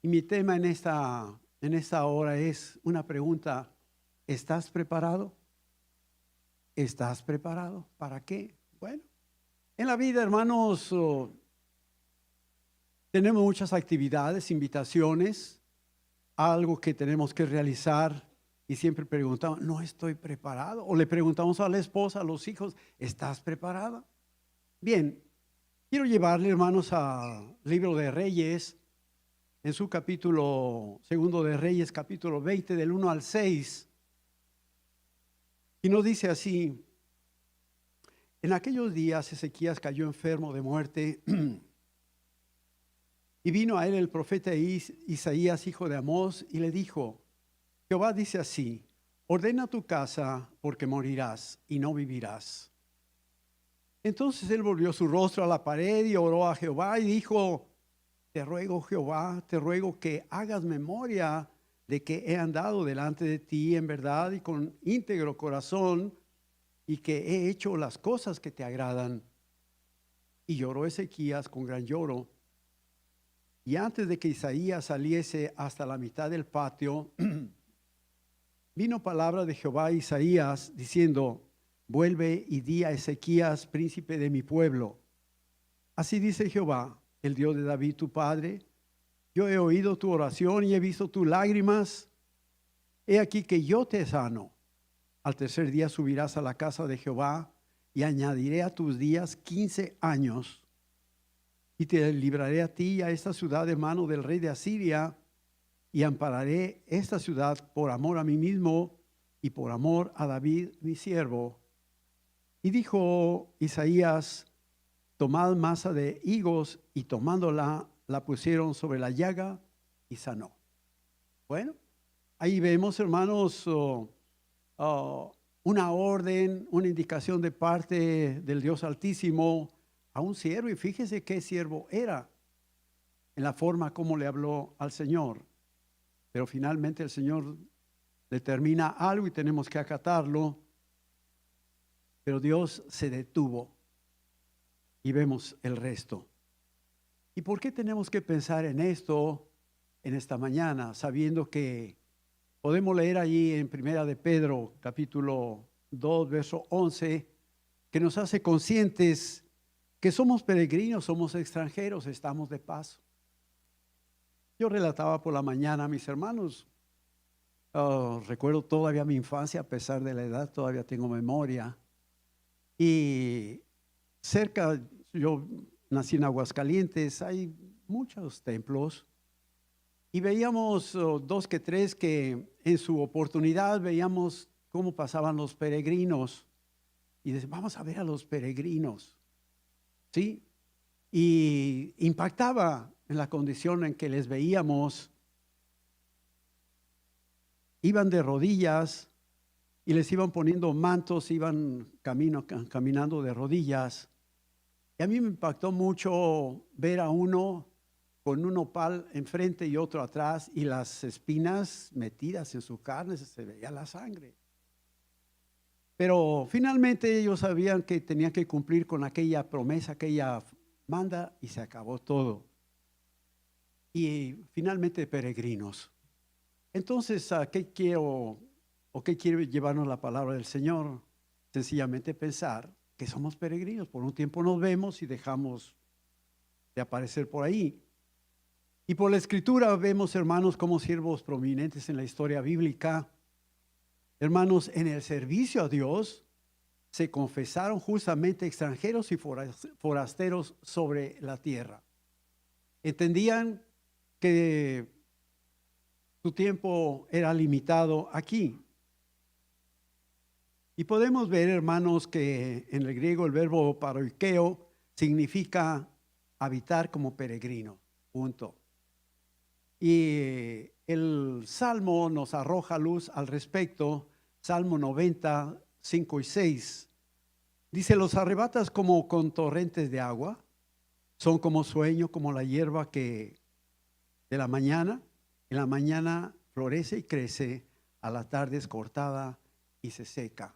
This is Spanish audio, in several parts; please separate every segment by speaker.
Speaker 1: Y mi tema en esta hora es una pregunta. ¿Estás preparado? ¿Estás preparado? ¿Para qué? Bueno, en la vida, hermanos, tenemos muchas actividades, invitaciones, algo que tenemos que realizar y siempre preguntamos, ¿no estoy preparado? O le preguntamos a la esposa, a los hijos, ¿estás preparada? Bien, quiero llevarle, hermanos, al libro de Reyes, en su capítulo, segundo de Reyes, capítulo 20, del 1 al 6. Y nos dice así: en aquellos días Ezequías cayó enfermo de muerte y vino a él el profeta Isaías, hijo de Amós, y le dijo: Jehová dice así, ordena tu casa porque morirás y no vivirás. Entonces él volvió su rostro a la pared y oró a Jehová y dijo: te ruego, Jehová, te ruego que hagas memoria de que he andado delante de ti en verdad y con íntegro corazón, y que he hecho las cosas que te agradan. Y lloró Ezequías con gran lloro. Y antes de que Isaías saliese hasta la mitad del patio, vino palabra de Jehová a Isaías diciendo: vuelve y di a Ezequías, príncipe de mi pueblo, así dice Jehová, el Dios de David tu padre: yo he oído tu oración y he visto tus lágrimas. He aquí que yo te sano. Al tercer día subirás a la casa de Jehová y añadiré a tus días 15 años. Y te libraré a ti y a esta ciudad de mano del rey de Asiria, y ampararé esta ciudad por amor a mí mismo y por amor a David mi siervo. Y dijo Isaías: tomad masa de higos, y tomándola, la pusieron sobre la llaga y sanó. Bueno, ahí vemos, hermanos, una orden, una indicación de parte del Dios Altísimo a un siervo. Y fíjese qué siervo era en la forma como le habló al Señor. Pero finalmente el Señor determina algo y tenemos que acatarlo. Pero Dios se detuvo y vemos el resto. ¿Y por qué tenemos que pensar en esto en esta mañana, sabiendo que podemos leer allí en Primera de Pedro, capítulo 2, verso 11, que nos hace conscientes que somos peregrinos, somos extranjeros, estamos de paso? Yo relataba por la mañana a mis hermanos, recuerdo todavía mi infancia, a pesar de la edad, todavía tengo memoria. Y cerca, yo nací en Aguascalientes, hay muchos templos. Y veíamos dos que tres que en su oportunidad veíamos cómo pasaban los peregrinos. Y decíamos: vamos a ver a los peregrinos. ¿Sí? Y impactaba en la condición en que les veíamos. Iban de rodillas y les iban poniendo mantos, iban caminando de rodillas. Y a mí me impactó mucho ver a uno con un nopal enfrente y otro atrás, y las espinas metidas en su carne, se veía la sangre. Pero finalmente ellos sabían que tenían que cumplir con aquella promesa, aquella manda, y se acabó todo. Y finalmente peregrinos. Entonces, ¿a qué quiero o qué quiere llevarnos la palabra del Señor? Sencillamente pensar que somos peregrinos. Por un tiempo nos vemos y dejamos de aparecer por ahí. Y por la Escritura vemos, hermanos, como siervos prominentes en la historia bíblica, hermanos, en el servicio a Dios, se confesaron justamente extranjeros y forasteros sobre la tierra. Entendían que su tiempo era limitado aquí. Y podemos ver, hermanos, que en el griego el verbo paroikeo significa habitar como peregrino. Punto. Y el Salmo nos arroja luz al respecto. Salmo 90, 5 y 6. Dice: los arrebatas como con torrentes de agua, son como sueño, como la hierba que de la mañana, en la mañana florece y crece, a la tarde es cortada y se seca.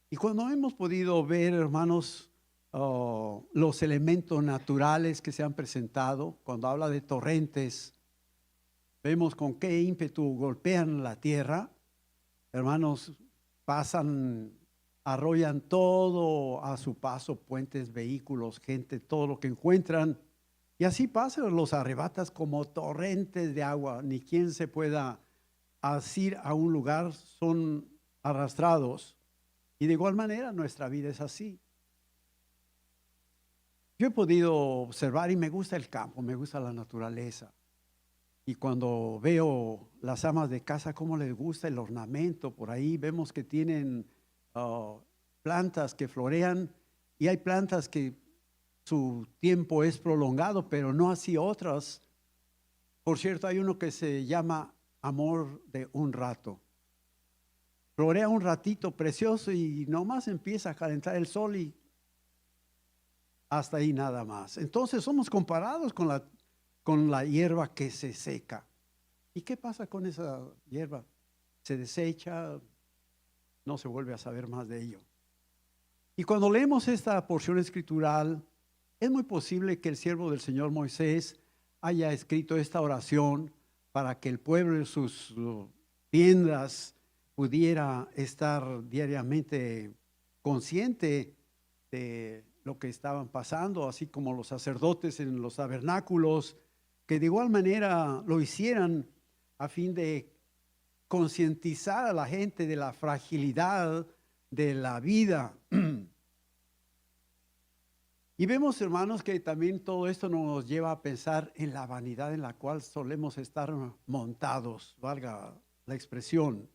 Speaker 1: Y cuando hemos podido ver, hermanos, los elementos naturales que se han presentado, cuando habla de torrentes, Vemos con qué ímpetu golpean la tierra. Hermanos, pasan, arrollan todo a su paso, puentes, vehículos, gente, todo lo que encuentran. Y así pasa, los arrebatas como torrentes de agua. Ni quien se pueda asir a un lugar, son arrastrados. Y de igual manera nuestra vida es así. Yo he podido observar y me gusta el campo, me gusta la naturaleza. Y cuando veo las amas de casa, cómo les gusta el ornamento, por ahí vemos que tienen plantas que florean y hay plantas que su tiempo es prolongado, pero no así otras. Por cierto, hay uno que se llama amor de un rato. Florea un ratito precioso y nomás empieza a calentar el sol y hasta ahí nada más. Entonces somos comparados con la hierba que se seca. ¿Y qué pasa con esa hierba? Se desecha, no se vuelve a saber más de ello. Y cuando leemos esta porción escritural, es muy posible que el siervo del Señor Moisés haya escrito esta oración para que el pueblo en sus tiendas pudiera estar diariamente consciente de lo que estaban pasando, así como los sacerdotes en los tabernáculos, que de igual manera lo hicieran a fin de concientizar a la gente de la fragilidad de la vida. Y vemos, hermanos, que también todo esto nos lleva a pensar en la vanidad en la cual solemos estar montados, valga la expresión.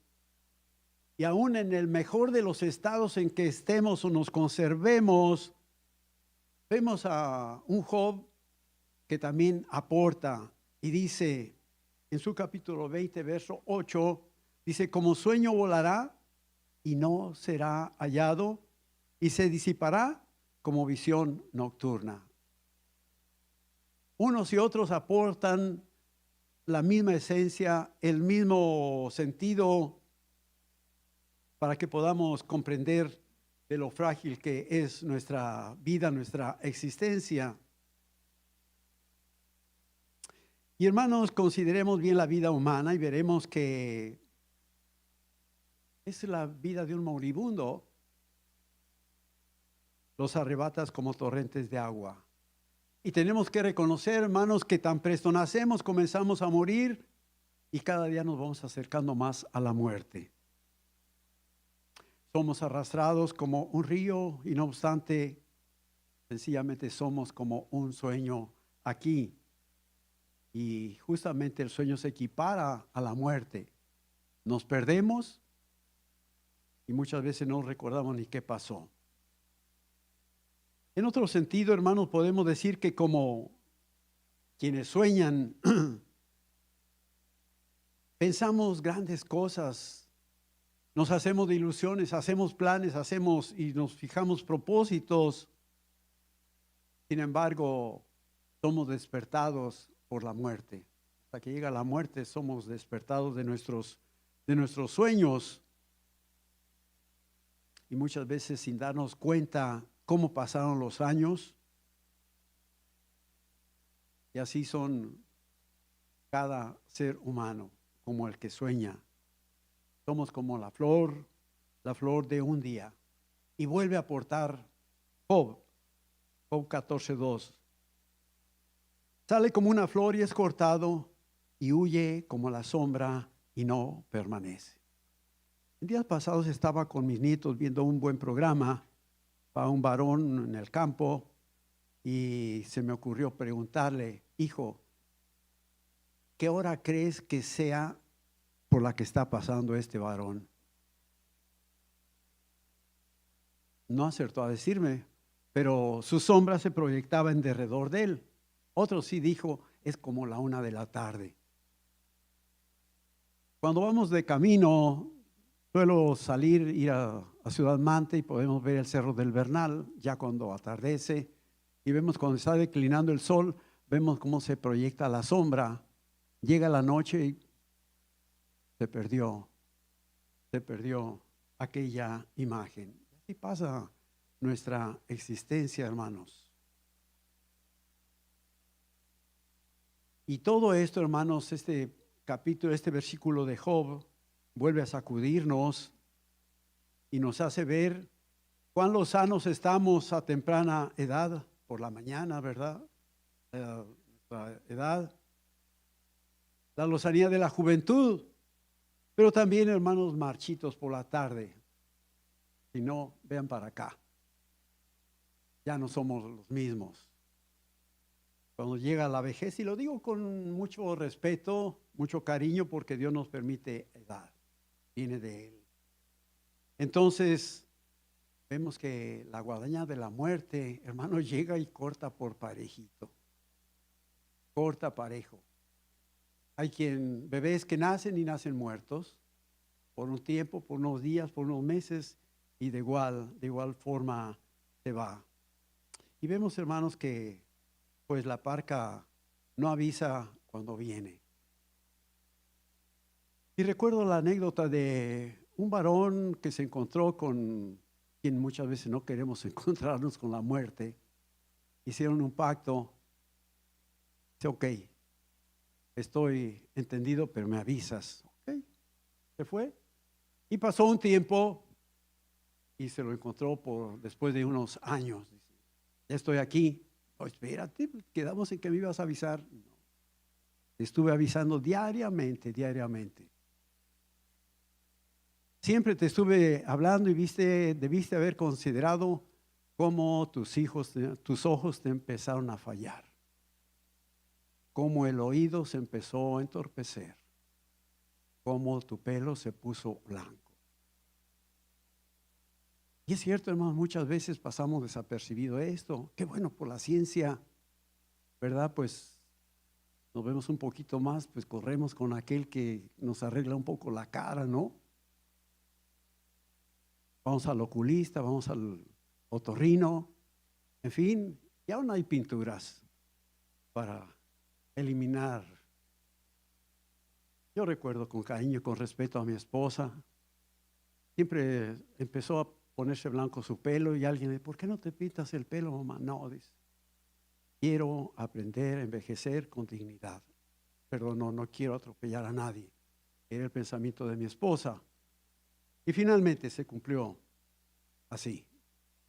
Speaker 1: Y aún en el mejor de los estados en que estemos o nos conservemos, vemos a un Job que también aporta y dice en su capítulo 20, verso 8, dice, como sueño volará y no será hallado y se disipará como visión nocturna. Unos y otros aportan la misma esencia, el mismo sentido para que podamos comprender de lo frágil que es nuestra vida, nuestra existencia. Y hermanos, consideremos bien la vida humana y veremos que es la vida de un moribundo. Los arrebatas como torrentes de agua. Y tenemos que reconocer, hermanos, que tan presto nacemos, comenzamos a morir y cada día nos vamos acercando más a la muerte. Somos arrastrados como un río y no obstante, sencillamente somos como un sueño aquí. Y justamente el sueño se equipara a la muerte. Nos perdemos y muchas veces no recordamos ni qué pasó. En otro sentido, hermanos, podemos decir que como quienes sueñan, pensamos grandes cosas, nos hacemos de ilusiones, hacemos planes, hacemos y nos fijamos propósitos. Sin embargo, somos despertados por la muerte. Hasta que llega la muerte, somos despertados de nuestros sueños. Y muchas veces sin darnos cuenta cómo pasaron los años. Y así son cada ser humano, como el que sueña. Somos como la flor de un día. Y vuelve a aportar Job 14:2. Sale como una flor y es cortado y huye como la sombra y no permanece. En días pasados estaba con mis nietos viendo un buen programa para un varón en el campo y se me ocurrió preguntarle, hijo, ¿qué hora crees que sea por la que está pasando este varón? No acertó a decirme, pero su sombra se proyectaba en derredor de él. Otro sí dijo, es como la 1 de la tarde. Cuando vamos de camino, suelo ir a Ciudad Mante y podemos ver el Cerro del Bernal, ya cuando atardece, y vemos cuando está declinando el sol, vemos cómo se proyecta la sombra. Llega la noche y se perdió aquella imagen. Así pasa nuestra existencia, hermanos. Y todo esto, hermanos, este capítulo, este versículo de Job vuelve a sacudirnos y nos hace ver cuán lozanos estamos a temprana edad, por la mañana, ¿verdad? Nuestra edad, la lozanía de la juventud, pero también, hermanos, marchitos por la tarde. Si no, vean para acá. Ya no somos los mismos. Cuando llega la vejez, y lo digo con mucho respeto, mucho cariño, porque Dios nos permite edad, viene de Él. Entonces, vemos que la guadaña de la muerte, hermano, llega y corta por parejito. Corta parejo. Hay bebés que nacen y nacen muertos por un tiempo, por unos días, por unos meses, y de igual forma se va. Y vemos, hermanos, que pues la parca no avisa cuando viene. Y recuerdo la anécdota de un varón que se encontró con quien muchas veces no queremos encontrarnos, con la muerte. Hicieron un pacto. Dice, ok, estoy entendido, pero me avisas. Ok, se fue. Y pasó un tiempo y se lo encontró después de unos años. Dice, ya estoy aquí. Oh, espérate, quedamos en que me ibas a avisar. No. Te estuve avisando diariamente. Siempre te estuve hablando y debiste haber considerado cómo tus ojos te empezaron a fallar, cómo el oído se empezó a entorpecer, cómo tu pelo se puso blanco. Y es cierto, hermanos, muchas veces pasamos desapercibido esto. Qué bueno, por la ciencia, ¿verdad? Pues nos vemos un poquito más, pues corremos con aquel que nos arregla un poco la cara, ¿no? Vamos al oculista, vamos al otorrino, en fin, ya aún hay pinturas para eliminar. Yo recuerdo con cariño, con respeto a mi esposa, siempre empezó a ponerse blanco su pelo y alguien dice, ¿por qué no te pintas el pelo, mamá? No, dice, quiero aprender a envejecer con dignidad, pero no quiero atropellar a nadie. Era el pensamiento de mi esposa. Y finalmente se cumplió así.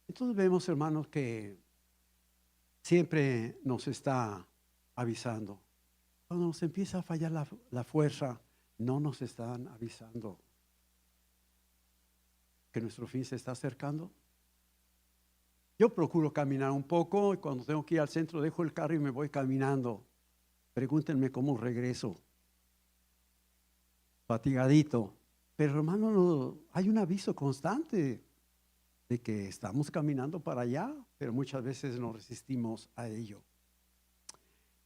Speaker 1: Entonces vemos, hermanos, que siempre nos está avisando. Cuando nos empieza a fallar la fuerza, no nos están avisando que nuestro fin se está acercando. Yo procuro caminar un poco y cuando tengo que ir al centro dejo el carro y me voy caminando. Pregúntenme cómo regreso. Fatigadito. Pero hermano, hay un aviso constante de que estamos caminando para allá, pero muchas veces nos resistimos a ello.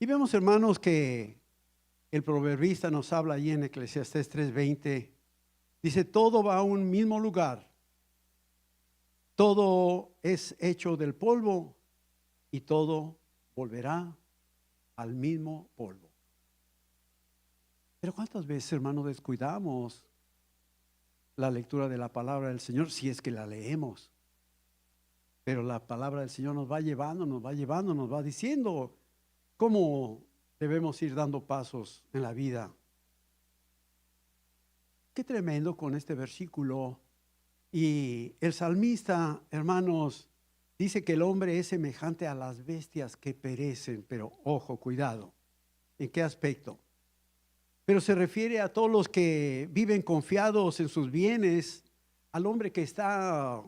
Speaker 1: Y vemos, hermanos, que el proverbista nos habla ahí en Eclesiastés 3:20. Dice, todo va a un mismo lugar. Todo es hecho del polvo y todo volverá al mismo polvo. Pero ¿cuántas veces, hermano, descuidamos la lectura de la palabra del Señor si es que la leemos? Pero la palabra del Señor nos va llevando, nos va diciendo cómo debemos ir dando pasos en la vida. Qué tremendo con este versículo. Y el salmista, hermanos, dice que el hombre es semejante a las bestias que perecen, pero ojo, cuidado. ¿En qué aspecto? Pero se refiere a todos los que viven confiados en sus bienes, al hombre que está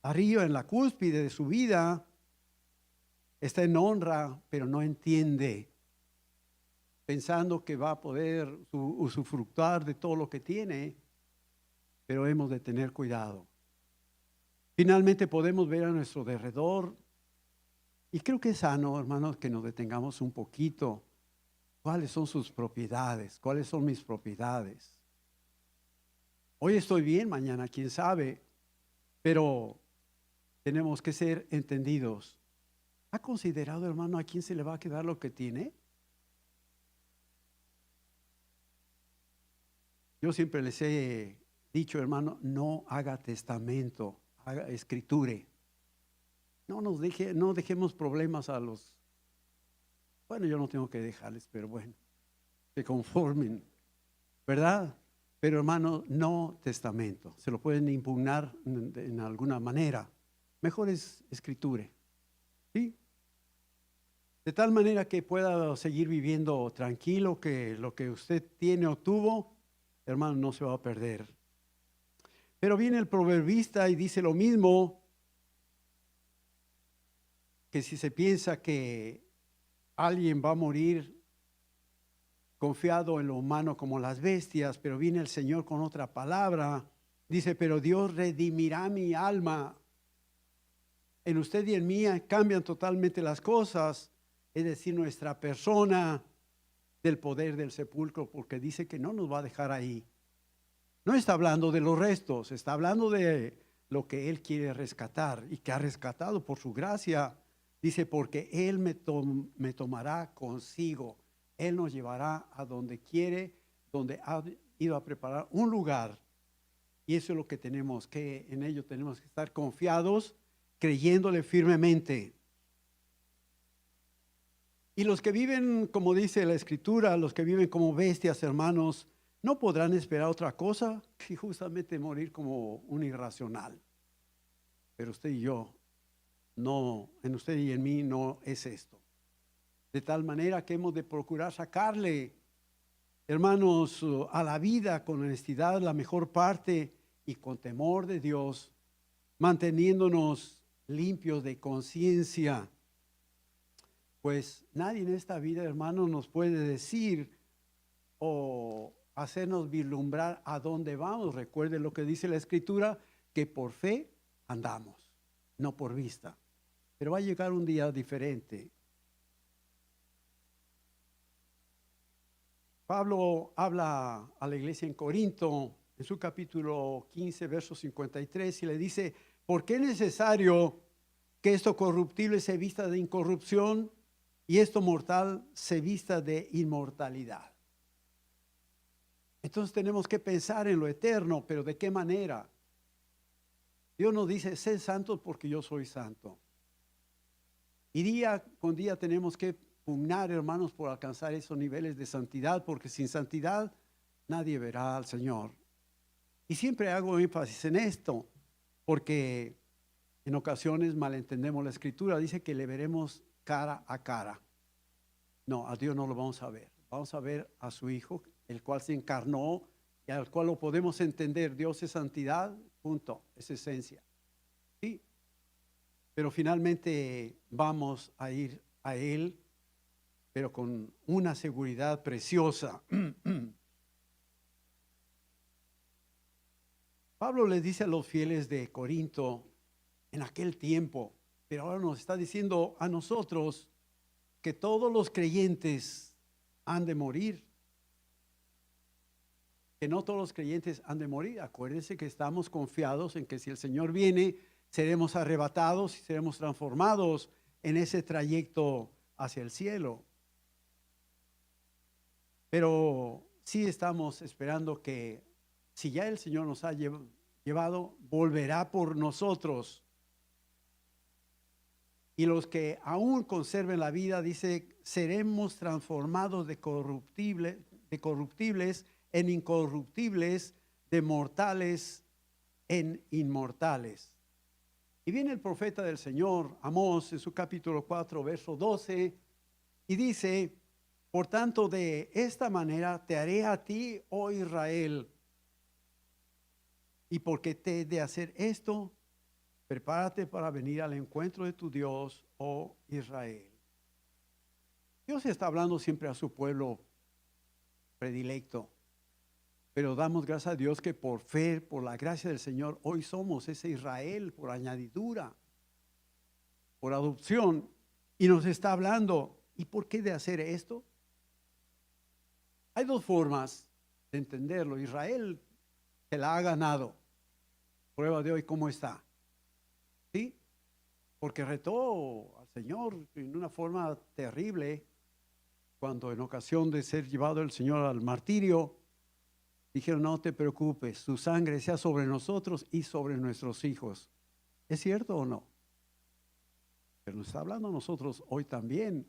Speaker 1: arriba en la cúspide de su vida, está en honra, pero no entiende, pensando que va a poder usufructuar de todo lo que tiene, pero hemos de tener cuidado. Finalmente podemos ver a nuestro derredor y creo que es sano, hermanos, que nos detengamos un poquito. ¿Cuáles son sus propiedades? ¿Cuáles son mis propiedades? Hoy estoy bien, mañana quién sabe, pero tenemos que ser entendidos. ¿Ha considerado, hermano, a quién se le va a quedar lo que tiene? Yo siempre les he dicho, hermano, no haga testamento, haga escriture. No dejemos problemas a los, bueno, yo no tengo que dejarles, pero bueno, se conformen. ¿verdad? Pero hermano, no testamento. Se lo pueden impugnar en alguna manera. Mejor es escritura. ¿Sí? De tal manera que pueda seguir viviendo tranquilo, que lo que usted tiene o tuvo, hermano, no se va a perder. Pero viene el proverbista y dice lo mismo, que si se piensa que alguien va a morir confiado en lo humano como las bestias, pero viene el Señor con otra palabra, dice, pero Dios redimirá mi alma. En usted y en mí cambian totalmente las cosas, es decir, nuestra persona del poder del sepulcro, porque dice que no nos va a dejar ahí. No está hablando de los restos, está hablando de lo que Él quiere rescatar y que ha rescatado por su gracia. Dice, porque Él me tomará consigo. Él nos llevará a donde quiere, donde ha ido a preparar un lugar. Y eso es lo que tenemos que, en ello tenemos que estar confiados, creyéndole firmemente. Y los que viven, como dice la Escritura, los que viven como bestias, hermanos, no podrán esperar otra cosa que justamente morir como un irracional. Pero usted y yo, no, en usted y en mí no es esto. De tal manera que hemos de procurar sacarle, hermanos, a la vida con honestidad la mejor parte y con temor de Dios, manteniéndonos limpios de conciencia. Pues nadie en esta vida, hermanos, nos puede decir o hacernos vislumbrar a dónde vamos. Recuerde lo que dice la Escritura, que por fe andamos, no por vista. Pero va a llegar un día diferente. Pablo habla a la iglesia en Corinto, en su capítulo 15, verso 53, y le dice, ¿por qué es necesario que esto corruptible se vista de incorrupción y esto mortal se vista de inmortalidad? Entonces tenemos que pensar en lo eterno, pero ¿de qué manera? Dios nos dice, sé santos porque yo soy santo. Y día con día tenemos que pugnar, hermanos, por alcanzar esos niveles de santidad, porque sin santidad nadie verá al Señor. Y siempre hago énfasis en esto, porque en ocasiones malentendemos la Escritura, dice que le veremos cara a cara. No, a Dios no lo vamos a ver. Vamos a ver a su Hijo, el cual se encarnó y al cual lo podemos entender. Dios es santidad, punto, es esencia. Sí, pero finalmente vamos a ir a Él, pero con una seguridad preciosa. Pablo les dice a los fieles de Corinto en aquel tiempo, pero ahora nos está diciendo a nosotros que todos los creyentes han de morir. Que no todos los creyentes han de morir. Acuérdense que estamos confiados en que si el Señor viene, seremos arrebatados y seremos transformados en ese trayecto hacia el cielo. Pero sí estamos esperando que si ya el Señor nos ha llevado, volverá por nosotros. Y los que aún conserven la vida, dice, seremos transformados de corruptibles en incorruptibles, de mortales en inmortales. Y viene el profeta del Señor, Amós, en su capítulo 4, verso 12, y dice, por tanto, de esta manera te haré a ti, oh Israel, y porque te he de hacer esto, prepárate para venir al encuentro de tu Dios, oh Israel. Dios está hablando siempre a su pueblo predilecto, pero damos gracias a Dios que por fe, por la gracia del Señor, hoy somos ese Israel por añadidura, por adopción, y nos está hablando. ¿Y por qué de hacer esto? Hay dos formas de entenderlo. Israel se la ha ganado. Prueba de hoy cómo está. ¿Sí? Porque retó al Señor en una forma terrible cuando en ocasión de ser llevado el Señor al martirio, dijeron, no te preocupes, su sangre sea sobre nosotros y sobre nuestros hijos. ¿Es cierto o no? Pero nos está hablando a nosotros hoy también.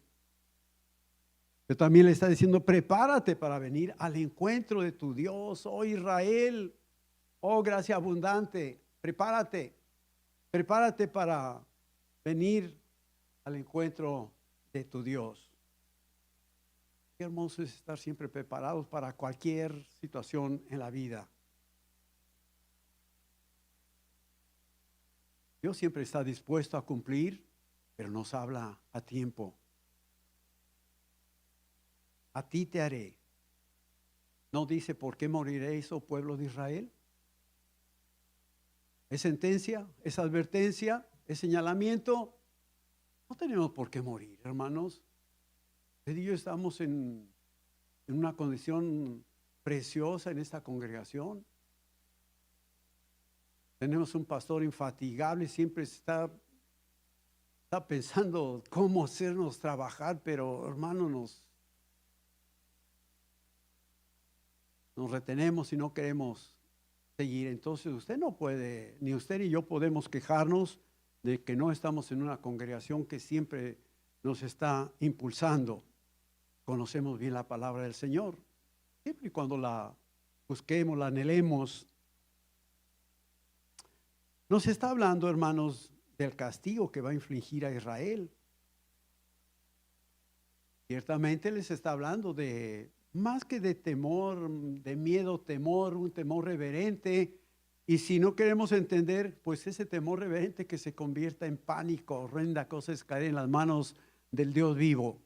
Speaker 1: Pero también le está diciendo, prepárate para venir al encuentro de tu Dios, oh Israel, oh gracia abundante, prepárate, prepárate para venir al encuentro de tu Dios. Qué hermoso es estar siempre preparados para cualquier situación en la vida. Dios siempre está dispuesto a cumplir, pero nos habla a tiempo. A ti te haré. ¿No dice por qué moriréis, oh pueblo de Israel? Es sentencia, es advertencia, es señalamiento. No tenemos por qué morir, hermanos. Usted y yo estamos en una condición preciosa en esta congregación. Tenemos un pastor infatigable, siempre está pensando cómo hacernos trabajar, pero hermano, nos retenemos y no queremos seguir. Entonces usted no puede, ni usted ni yo podemos quejarnos de que no estamos en una congregación que siempre nos está impulsando. Conocemos bien la palabra del Señor. Siempre y cuando la busquemos, la anhelemos. Nos está hablando, hermanos, del castigo que va a infligir a Israel. Ciertamente les está hablando de más que de temor, de miedo, temor, un temor reverente. Y si no queremos entender, pues ese temor reverente que se convierta en pánico, horrenda cosa es caer en las manos del Dios vivo.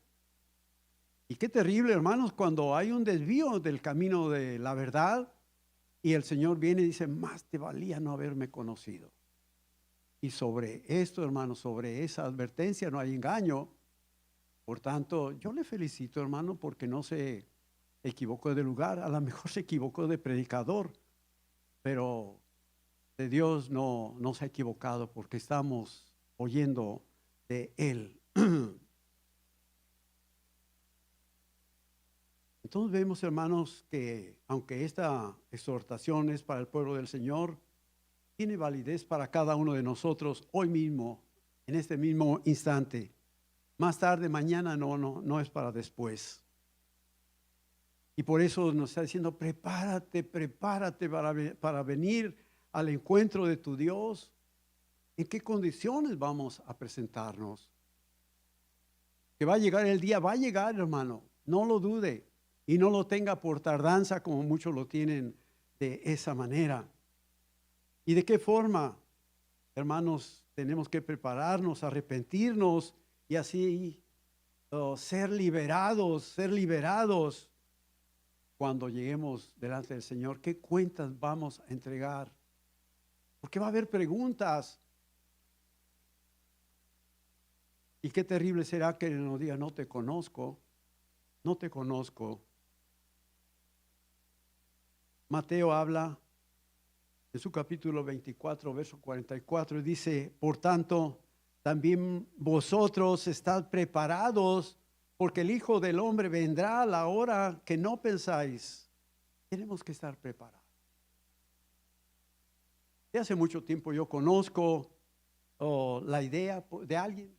Speaker 1: Y qué terrible, hermanos, cuando hay un desvío del camino de la verdad y el Señor viene y dice, más te valía no haberme conocido. Y sobre esto, hermanos, sobre esa advertencia no hay engaño. Por tanto, yo le felicito, hermano, porque no se equivocó de lugar. A lo mejor se equivocó de predicador, pero de Dios no se ha equivocado porque estamos oyendo de Él. Entonces vemos, hermanos, que aunque esta exhortación es para el pueblo del Señor, tiene validez para cada uno de nosotros hoy mismo, en este mismo instante. Más tarde, mañana no es para después. Y por eso nos está diciendo, prepárate para venir al encuentro de tu Dios. ¿En qué condiciones vamos a presentarnos? Que va a llegar el día, va a llegar, hermano, no lo dude. Y no lo tenga por tardanza como muchos lo tienen de esa manera. ¿Y de qué forma? Hermanos, tenemos que prepararnos, arrepentirnos y así ser liberados cuando lleguemos delante del Señor. ¿Qué cuentas vamos a entregar? Porque va a haber preguntas. Y qué terrible será que nos diga, no te conozco. Mateo habla en su capítulo 24, verso 44, y dice, por tanto, también vosotros estad preparados, porque el Hijo del Hombre vendrá a la hora que no pensáis. Tenemos que estar preparados. De hace mucho tiempo yo conozco la idea de alguien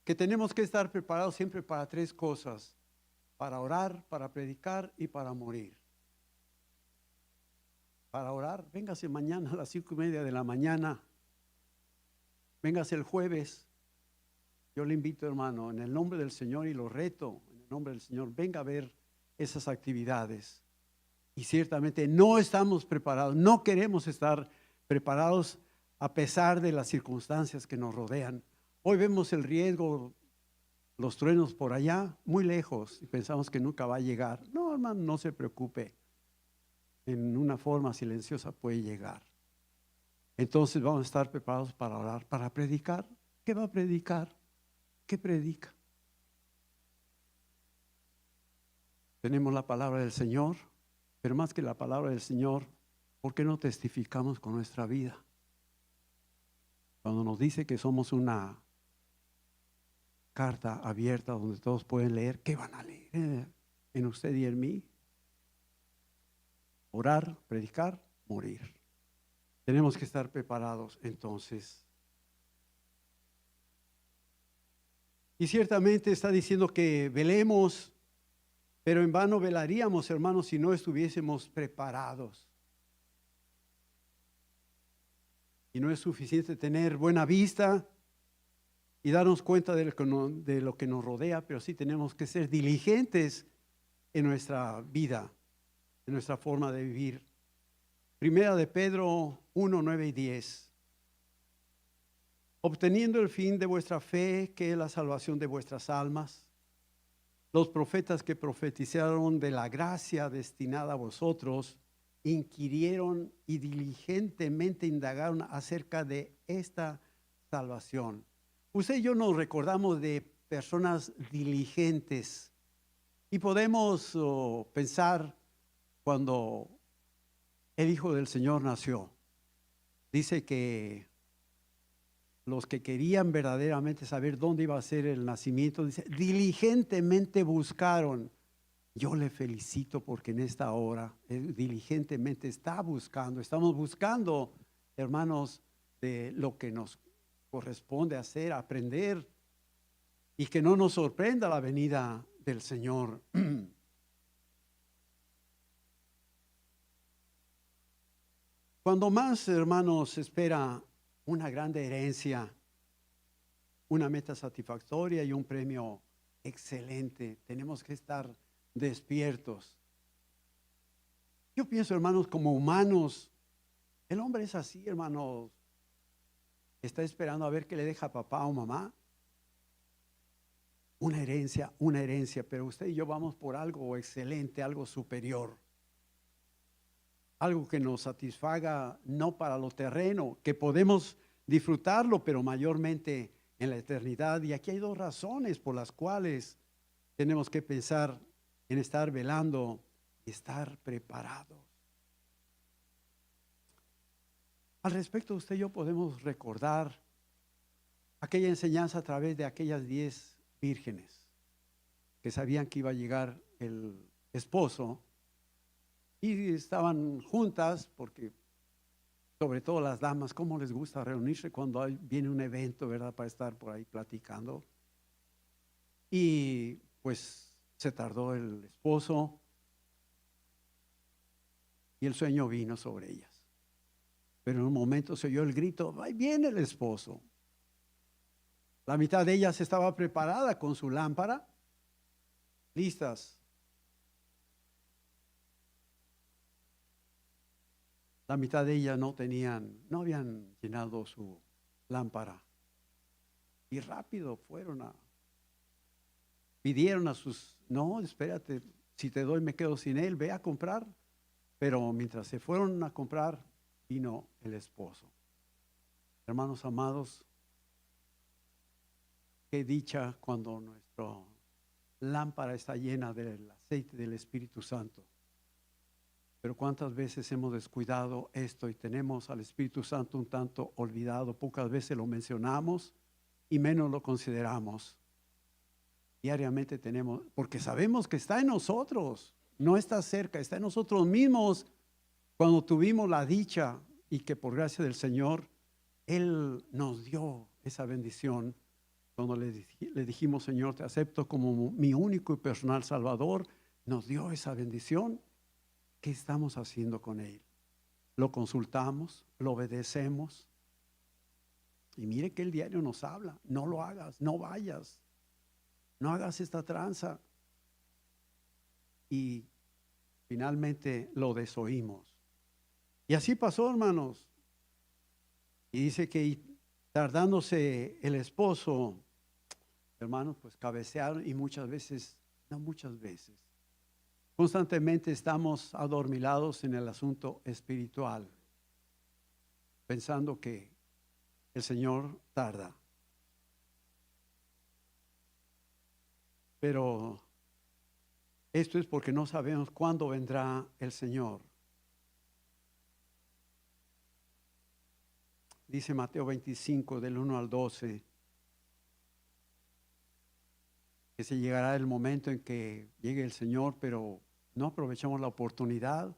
Speaker 1: que tenemos que estar preparados siempre para tres cosas: para orar, para predicar y para morir. Para orar, véngase mañana a las 5:30 de la mañana. Véngase el jueves. Yo le invito, hermano, en el nombre del Señor, y lo reto, en el nombre del Señor, venga a ver esas actividades. Y ciertamente no estamos preparados, no queremos estar preparados a pesar de las circunstancias que nos rodean. Hoy vemos el riesgo, los truenos por allá, muy lejos, y pensamos que nunca va a llegar. No, hermano, no se preocupe. En una forma silenciosa puede llegar. Entonces vamos a estar preparados para orar, para predicar. ¿Qué va a predicar? ¿Qué predica? Tenemos la palabra del Señor, pero más que la palabra del Señor, ¿por qué no testificamos con nuestra vida? Cuando nos dice que somos una carta abierta donde todos pueden leer, ¿qué van a leer en usted y en mí? Orar, predicar, morir. Tenemos que estar preparados entonces. Y ciertamente está diciendo que velemos, Pero en vano velaríamos, hermanos, si no estuviésemos preparados. Y no es suficiente tener buena vista y darnos cuenta de lo que nos rodea, pero sí tenemos que ser diligentes en nuestra vida, en nuestra forma de vivir. Primera de Pedro 1, 9 y 10. Obteniendo el fin de vuestra fe, que es la salvación de vuestras almas. Los profetas que profetizaron de la gracia destinada a vosotros, inquirieron y diligentemente indagaron acerca de esta salvación. Usted y yo nos recordamos de personas diligentes y podemos pensar cuando el Hijo del Señor nació. Dice que los que querían verdaderamente saber dónde iba a ser el nacimiento, dice, diligentemente buscaron. Yo le felicito porque en esta hora diligentemente está buscando. Estamos buscando, hermanos, de lo que nos corresponde hacer, aprender, y que no nos sorprenda la venida del Señor. Cuando más, hermanos, espera una grande herencia, una meta satisfactoria y un premio excelente, tenemos que estar despiertos. Yo pienso, hermanos, como humanos, el hombre es así, hermanos. Está esperando a ver qué le deja papá o mamá. Una herencia, pero usted y yo vamos por algo excelente, algo superior. Algo que nos satisfaga, no para lo terreno, que podemos disfrutarlo, pero mayormente en la eternidad. Y aquí hay dos razones por las cuales tenemos que pensar en estar velando y estar preparados. Al respecto, usted y yo podemos recordar aquella enseñanza a través de aquellas 10 vírgenes que sabían que iba a llegar el esposo y estaban juntas porque, sobre todo las damas, cómo les gusta reunirse cuando viene un evento, ¿verdad? Para estar por ahí platicando. Y pues se tardó el esposo y el sueño vino sobre ellas. Pero en un momento se oyó el grito, ahí viene el esposo. La mitad de ellas estaba preparada con su lámpara, listas. La mitad de ellas no habían llenado su lámpara. Y rápido pidieron a no, espérate, si te doy me quedo sin él, ve a comprar. Pero mientras se fueron a comprar, vino el esposo. Hermanos amados, qué dicha cuando nuestra lámpara está llena del aceite del Espíritu Santo. Pero cuántas veces hemos descuidado esto y tenemos al Espíritu Santo un tanto olvidado. Pocas veces lo mencionamos y menos lo consideramos. Diariamente tenemos, porque sabemos que está en nosotros, no está cerca, está en nosotros mismos. Cuando tuvimos la dicha y que por gracia del Señor, Él nos dio esa bendición. Cuando le dijimos, Señor, te acepto como mi único y personal Salvador, nos dio esa bendición. ¿Qué estamos haciendo con Él? Lo consultamos, lo obedecemos. Y mire que el diario nos habla, no lo hagas, no vayas, no hagas esta tranza. Y finalmente lo desoímos. Y así pasó, hermanos. Y dice que tardándose el esposo, hermanos, pues cabecearon y muchas veces, constantemente estamos adormilados en el asunto espiritual, pensando que el Señor tarda. Pero esto es porque no sabemos cuándo vendrá el Señor. Dice Mateo 25, del 1 al 12, que se llegará el momento en que llegue el Señor, pero no aprovechamos la oportunidad.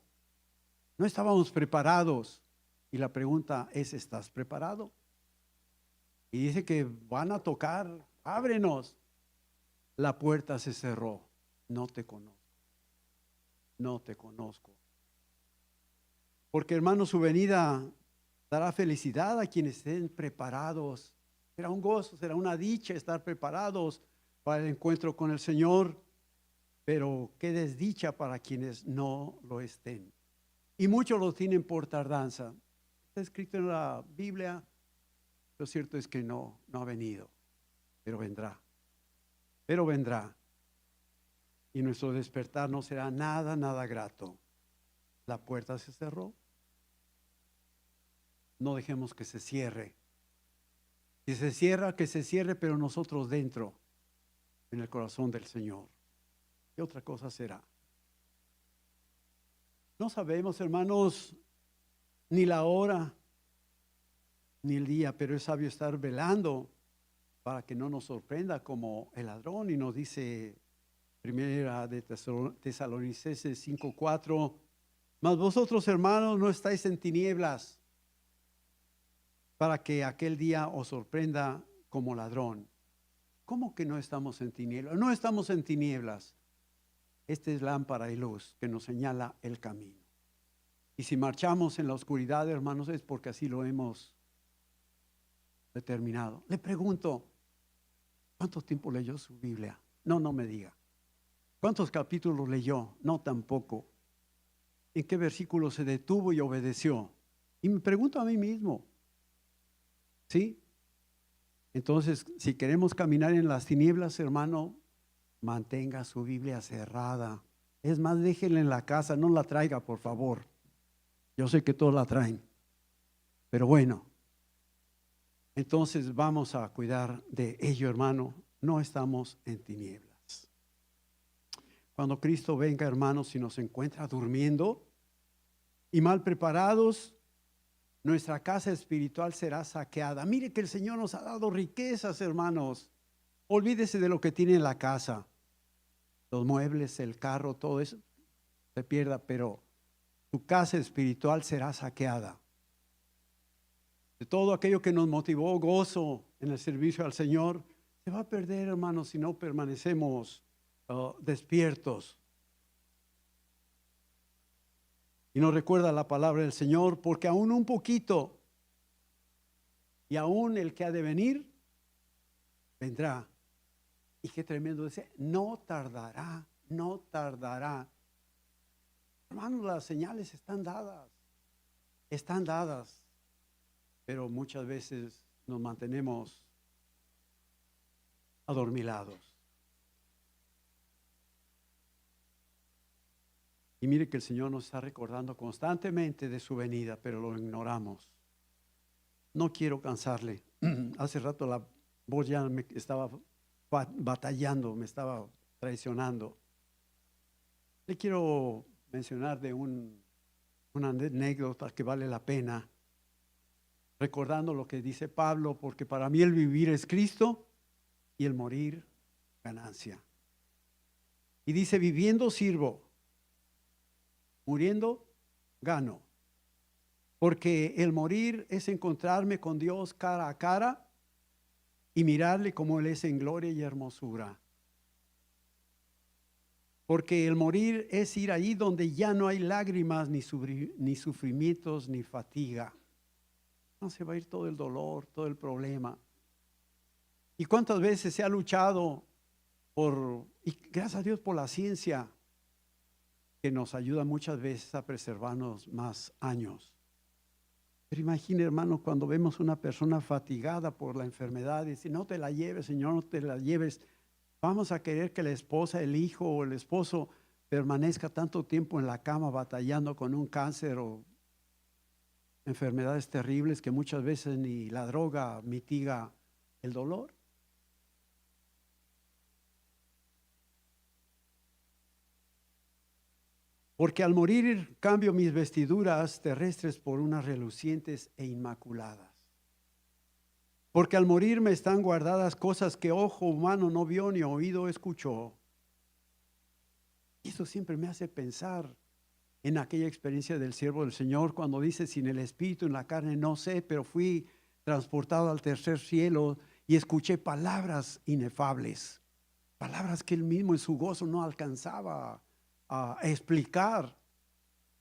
Speaker 1: No estábamos preparados. Y la pregunta es, ¿estás preparado? Y dice que van a tocar, ábrenos. La puerta se cerró, no te conozco. no te conozco. Porque, hermano, su venida dará felicidad a quienes estén preparados. Será un gozo, será una dicha estar preparados para el encuentro con el Señor, pero qué desdicha para quienes no lo estén. Y muchos lo tienen por tardanza. Está escrito en la Biblia, lo cierto es que no ha venido, pero vendrá. Pero vendrá. Y nuestro despertar no será nada grato. La puerta se cerró. No dejemos que se cierre. Si se cierra, que se cierre, pero nosotros dentro, en el corazón del Señor. ¿Qué otra cosa será? No sabemos, hermanos, ni la hora, ni el día, pero es sabio estar velando para que no nos sorprenda como el ladrón. Y nos dice Primera de Tesalonicenses 5:4, mas vosotros, hermanos, no estáis en tinieblas, para que aquel día os sorprenda como ladrón. ¿Cómo que no estamos en tinieblas? No estamos en tinieblas. Este es lámpara y luz que nos señala el camino. Y si marchamos en la oscuridad, hermanos, es porque así lo hemos determinado. Le pregunto, ¿cuánto tiempo leyó su Biblia? No me diga. ¿Cuántos capítulos leyó? No, tampoco. ¿En qué versículo se detuvo y obedeció? Y me pregunto a mí mismo, ¿sí? Entonces, si queremos caminar en las tinieblas, hermano, mantenga su Biblia cerrada. Es más, déjenla en la casa, no la traiga, por favor. Yo sé que todos la traen, pero bueno. Entonces vamos a cuidar de ello, hermano. No estamos en tinieblas. Cuando Cristo venga, hermanos, si nos encuentra durmiendo y mal preparados, nuestra casa espiritual será saqueada. Mire que el Señor nos ha dado riquezas, hermanos. Olvídese de lo que tiene en la casa. Los muebles, el carro, todo eso se pierda, pero tu casa espiritual será saqueada. De todo aquello que nos motivó gozo en el servicio al Señor, se va a perder, hermanos, si no permanecemos despiertos. Y nos recuerda la palabra del Señor, porque aún un poquito, y aún el que ha de venir, vendrá. Y qué tremendo dice, no tardará. Hermanos, las señales están dadas, pero muchas veces nos mantenemos adormilados. Y mire que el Señor nos está recordando constantemente de su venida, pero lo ignoramos. No quiero cansarle. Hace rato la voz ya me estaba batallando, me estaba traicionando. Le quiero mencionar de una anécdota que vale la pena, recordando lo que dice Pablo, porque para mí el vivir es Cristo y el morir ganancia. Y dice, viviendo sirvo, muriendo gano, porque el morir es encontrarme con Dios cara a cara y mirarle como Él es en gloria y hermosura. Porque el morir es ir ahí donde ya no hay lágrimas, ni sufrimientos, ni fatiga. No se va a ir todo el dolor, todo el problema. ¿Y cuántas veces se ha luchado y gracias a Dios por la ciencia, que nos ayuda muchas veces a preservarnos más años? Pero imagine, hermano, cuando vemos una persona fatigada por la enfermedad y dice, no te la lleves, Señor, no te la lleves. Vamos a querer que la esposa, el hijo o el esposo permanezca tanto tiempo en la cama batallando con un cáncer o enfermedades terribles que muchas veces ni la droga mitiga el dolor. Porque al morir cambio mis vestiduras terrestres por unas relucientes e inmaculadas. Porque al morir me están guardadas cosas que ojo humano no vio ni oído escuchó. Y eso siempre me hace pensar en aquella experiencia del siervo del Señor cuando dice, sin el espíritu en la carne no sé, pero fui transportado al tercer cielo y escuché palabras inefables, palabras que él mismo en su gozo no alcanzaba a explicar.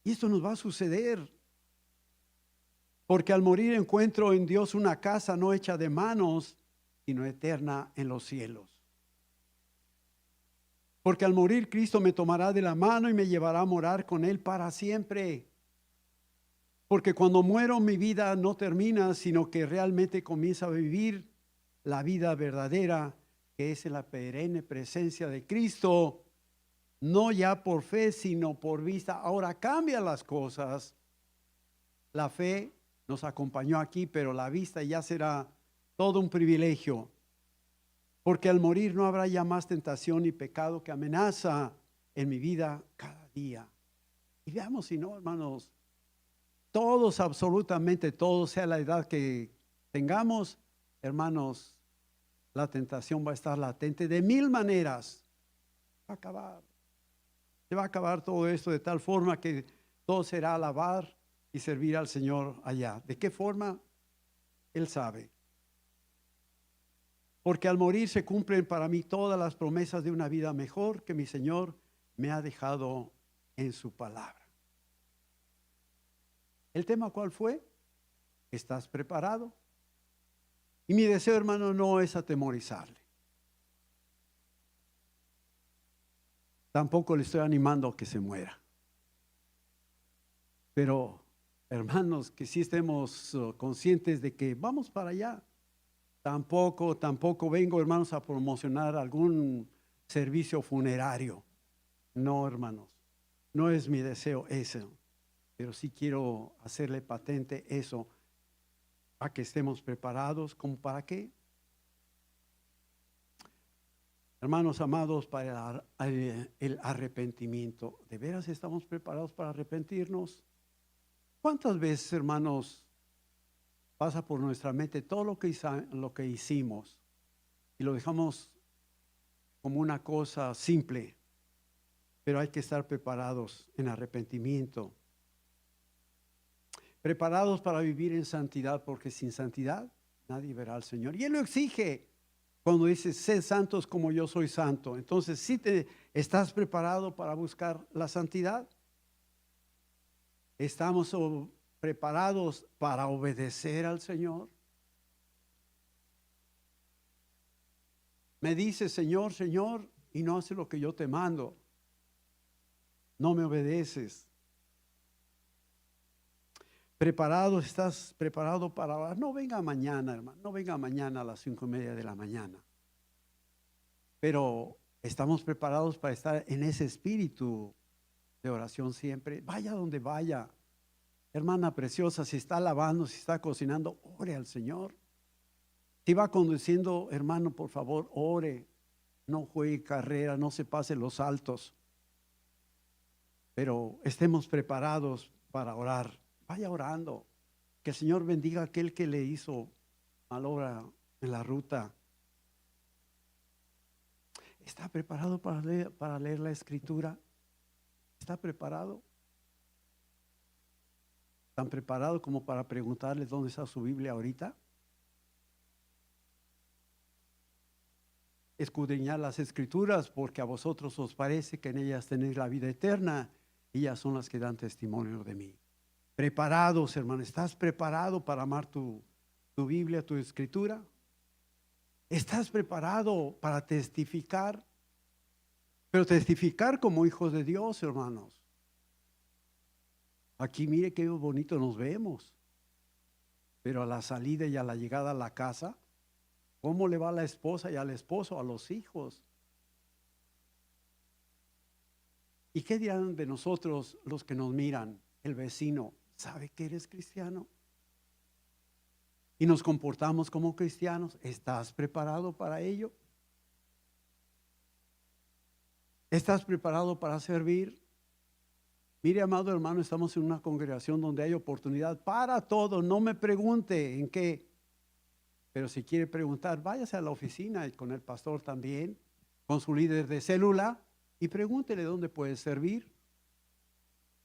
Speaker 1: Y esto nos va a suceder. Porque al morir encuentro en Dios una casa no hecha de manos, sino eterna en los cielos. Porque al morir Cristo me tomará de la mano y me llevará a morar con Él para siempre. Porque cuando muero mi vida no termina, sino que realmente comienza a vivir la vida verdadera, que es en la perenne presencia de Cristo, no ya por fe, sino por vista. Ahora cambian las cosas. La fe nos acompañó aquí, pero la vista ya será todo un privilegio. Porque al morir no habrá ya más tentación ni pecado que amenaza en mi vida cada día. Y veamos si no, hermanos, todos, absolutamente todos, sea la edad que tengamos, hermanos, la tentación va a estar latente de mil maneras. Va a acabar. Se va a acabar todo esto de tal forma que todo será alabar y servir al Señor allá. ¿De qué forma? Él sabe. Porque al morir se cumplen para mí todas las promesas de una vida mejor que mi Señor me ha dejado en su palabra. ¿El tema cuál fue? ¿Estás preparado? Y mi deseo, hermano, no es atemorizarle. Tampoco le estoy animando a que se muera. Pero, hermanos, que sí estemos conscientes de que vamos para allá. Tampoco vengo, hermanos, a promocionar algún servicio funerario. No, hermanos, no es mi deseo eso, pero sí quiero hacerle patente eso, para que estemos preparados. ¿Cómo para qué? Hermanos amados, para el arrepentimiento. ¿De veras estamos preparados para arrepentirnos? ¿Cuántas veces, hermanos, pasa por nuestra mente todo lo que hicimos y lo dejamos como una cosa simple? Pero hay que estar preparados en arrepentimiento. Preparados para vivir en santidad, porque sin santidad nadie verá al Señor. Y Él lo exige cuando dice, sed santos como yo soy santo. Entonces, ¿sí estás preparado para buscar la santidad? ¿Estamos preparados para obedecer al Señor? Me dice, Señor, Señor, y no hace lo que yo te mando. No me obedeces. ¿Estás preparado para orar? No venga mañana, hermano, no venga mañana a las 5:30 de la mañana. Pero estamos preparados para estar en ese espíritu de oración siempre. Vaya donde vaya. Hermana preciosa, si está lavando, si está cocinando, ore al Señor. Si va conduciendo, hermano, por favor, ore. No juegue carrera, no se pase los saltos. Pero estemos preparados para orar. Vaya orando. Que el Señor bendiga a aquel que le hizo mal obra en la ruta. ¿Está preparado para leer la Escritura? ¿Está preparado? ¿Tan preparado como para preguntarle dónde está su Biblia ahorita? Escudriñar las Escrituras, porque a vosotros os parece que en ellas tenéis la vida eterna, y ellas son las que dan testimonio de mí. Preparados, hermano, ¿estás preparado para amar tu Biblia, tu Escritura? ¿Estás preparado para testificar? Pero testificar como hijos de Dios, hermanos. Aquí mire qué bonito nos vemos. Pero a la salida y a la llegada a la casa, ¿cómo le va a la esposa y al esposo, a los hijos? ¿Y qué dirán de nosotros los que nos miran? El vecino, ¿sabe que eres cristiano? Y nos comportamos como cristianos. ¿Estás preparado para ello? ¿Estás preparado para servir? Mire, amado hermano, estamos en una congregación donde hay oportunidad para todo. No me pregunte en qué, pero si quiere preguntar, váyase a la oficina y con el pastor también, con su líder de célula, y pregúntele dónde puede servir.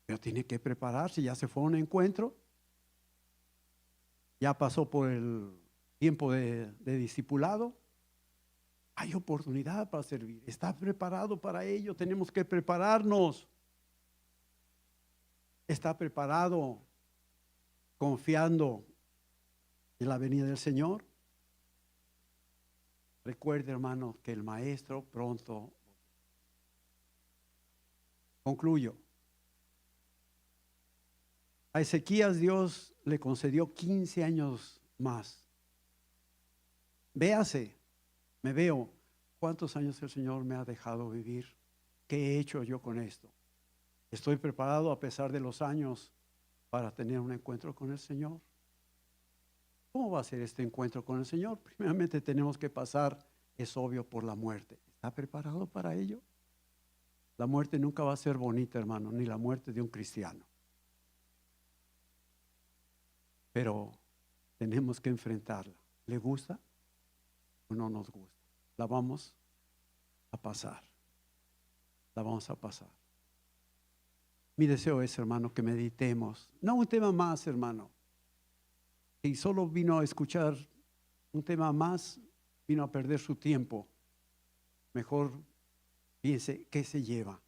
Speaker 1: Pero tiene que prepararse. Ya se fue a un encuentro, ya pasó por el tiempo de discipulado. Hay oportunidad para servir. ¿Está preparado para ello? Tenemos que prepararnos. ¿Está preparado confiando en la venida del Señor? Recuerde, hermano, que el Maestro pronto. Concluyo. A Ezequías Dios le concedió 15 años más. Véase, me veo, ¿cuántos años el Señor me ha dejado vivir? ¿Qué he hecho yo con esto? ¿Estoy preparado a pesar de los años para tener un encuentro con el Señor? ¿Cómo va a ser este encuentro con el Señor? Primeramente tenemos que pasar, es obvio, por la muerte. ¿Está preparado para ello? La muerte nunca va a ser bonita, hermano, ni la muerte de un cristiano. Pero tenemos que enfrentarla. ¿Le gusta o no nos gusta? La vamos a pasar. La vamos a pasar. Mi deseo es, hermano, que meditemos. No un tema más, hermano. Si solo vino a escuchar un tema más, vino a perder su tiempo. Mejor piense qué se lleva.